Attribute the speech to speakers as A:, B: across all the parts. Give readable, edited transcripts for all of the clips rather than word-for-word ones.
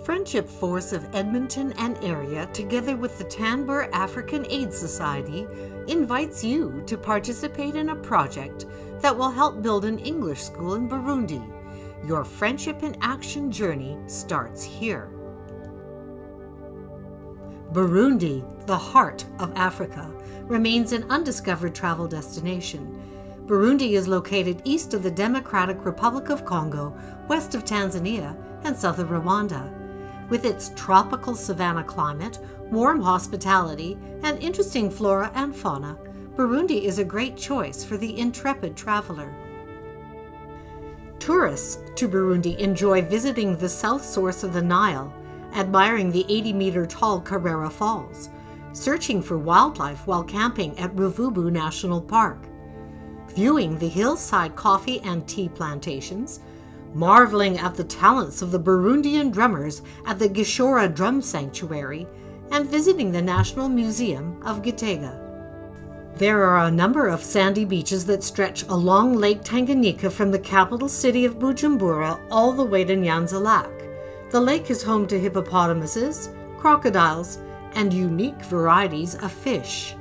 A: Friendship Force of Edmonton and area, together with the Tanbur African Aid Society, invites you to participate in a project that will help build an English school in Burundi. Your Friendship in Action journey starts here. Burundi, the heart of Africa, remains an undiscovered travel destination. Burundi is located east of the Democratic Republic of Congo, west of Tanzania, and south of Rwanda. With its tropical savanna climate, warm hospitality, and interesting flora and fauna, Burundi is a great choice for the intrepid traveler. Tourists to Burundi enjoy visiting the south source of the Nile, admiring the 80-meter-tall Karera Falls, searching for wildlife while camping at Ruvubu National Park, viewing the hillside coffee and tea plantations, marveling at the talents of the Burundian drummers at the Gishora Drum Sanctuary, and visiting the National Museum of Gitega. There are a number of sandy beaches that stretch along Lake Tanganyika from the capital city of Bujumbura all the way to Nyanza. The lake is home to hippopotamuses, crocodiles, and unique varieties of fish.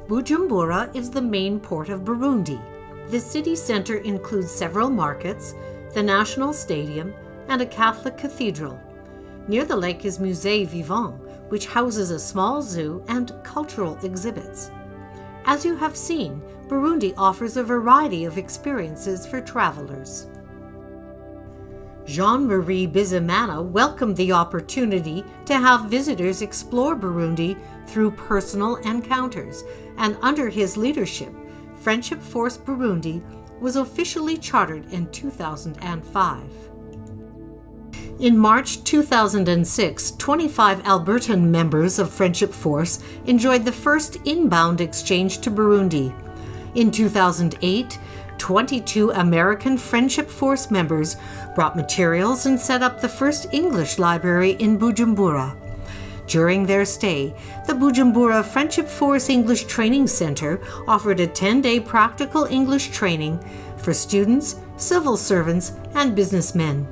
A: Bujumbura is the main port of Burundi. The city center includes several markets, the National Stadium, and a Catholic cathedral. Near the lake is Musée Vivant, which houses a small zoo and cultural exhibits. As you have seen, Burundi offers a variety of experiences for travelers. Jean-Marie Bizimana welcomed the opportunity to have visitors explore Burundi through personal encounters, and under his leadership, Friendship Force Burundi was officially chartered in 2005. In March 2006, 25 Albertan members of Friendship Force enjoyed the first inbound exchange to Burundi. In 2008, 22 American Friendship Force members brought materials and set up the first English library in Bujumbura. During their stay, the Bujumbura Friendship Force English Training Center offered a 10-day practical English training for students, civil servants, and businessmen.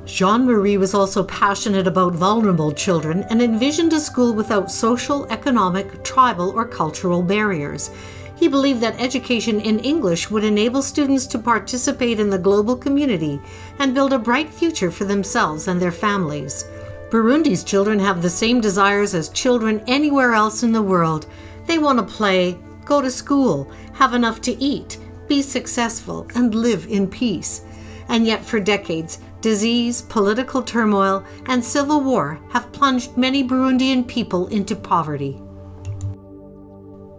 A: Jean-Marie was also passionate about vulnerable children and envisioned a school without social, economic, tribal, or cultural barriers. He believed that education in English would enable students to participate in the global community and build a bright future for themselves and their families. Burundi's children have the same desires as children anywhere else in the world. They want to play, go to school, have enough to eat, be successful, and live in peace. And yet for decades, disease, political turmoil, and civil war have plunged many Burundian people into poverty.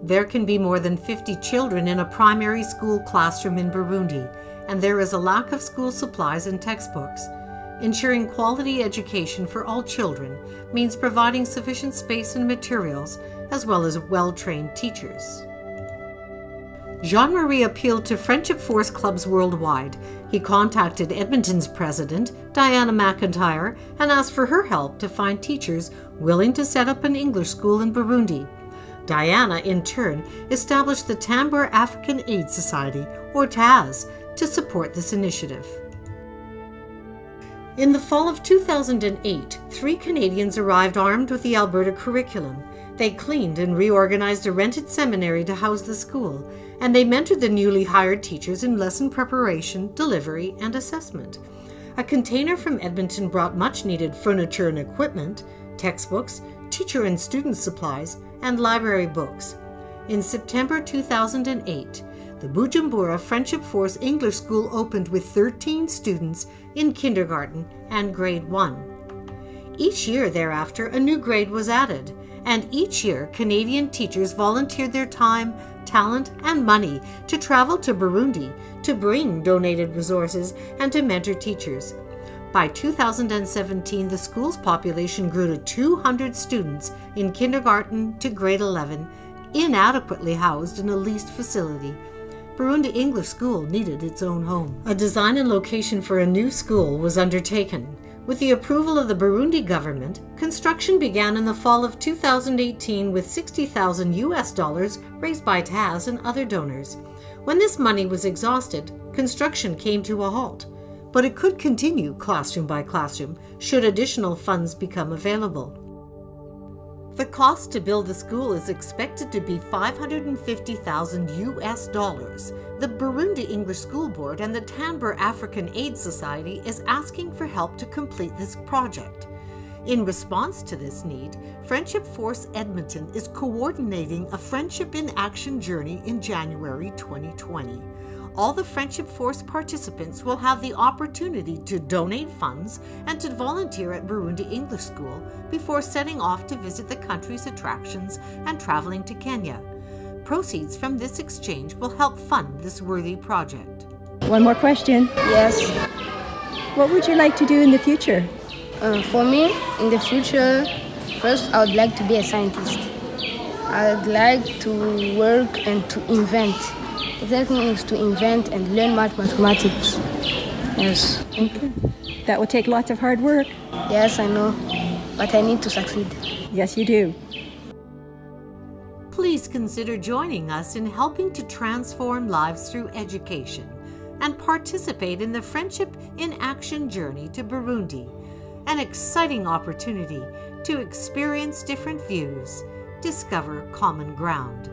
A: There can be more than 50 children in a primary school classroom in Burundi, and there is a lack of school supplies and textbooks. Ensuring quality education for all children means providing sufficient space and materials, as well as well-trained teachers. Jean-Marie appealed to Friendship Force clubs worldwide. He contacted Edmonton's president, Diana McIntyre, and asked for her help to find teachers willing to set up an English school in Burundi. Diana, in turn, established the Tanbur African Aid Society, or TAZ, to support this initiative. In the fall of 2008, 3 Canadians arrived armed with the Alberta curriculum. They cleaned and reorganized a rented seminary to house the school, and they mentored the newly hired teachers in lesson preparation, delivery, and assessment. A container from Edmonton brought much-needed furniture and equipment, textbooks, teacher and student supplies, and library books. In September 2008, the Bujumbura Friendship Force English School opened with 13 students in kindergarten and grade 1. Each year thereafter, a new grade was added, and each year Canadian teachers volunteered their time, talent, and money to travel to Burundi to bring donated resources and to mentor teachers. By 2017, the school's population grew to 200 students in kindergarten to grade 11, inadequately housed in a leased facility. Burundi English School needed its own home. A design and location for a new school was undertaken. With the approval of the Burundi government, construction began in the fall of 2018 with $60,000 raised by TAZ and other donors. When this money was exhausted, construction came to a halt. but it could continue classroom by classroom should additional funds become available. The cost to build the school is expected to be $550,000 US. The Burundi English School Board and the Tambur African Aid Society is asking for help to complete this project. In response to this need, Friendship Force Edmonton is coordinating a Friendship in Action journey in January 2020. All the Friendship Force participants will have the opportunity to donate funds and to volunteer at Burundi English School before setting off to visit the country's attractions and traveling to Kenya. Proceeds from this exchange will help fund this worthy project.
B: One more question.
C: Yes.
B: What would you like to do in the future?
C: For me, in the future, first I would like to be a scientist. I would like to work and to invent. The second thing is to invent and learn mathematics. Yes.
B: Okay. That will take lots of hard work.
C: Yes, I know, but I need to succeed.
B: Yes, you do.
A: Please consider joining us in helping to transform lives through education and participate in the Friendship in Action journey to Burundi, an exciting opportunity to experience different views, discover common ground.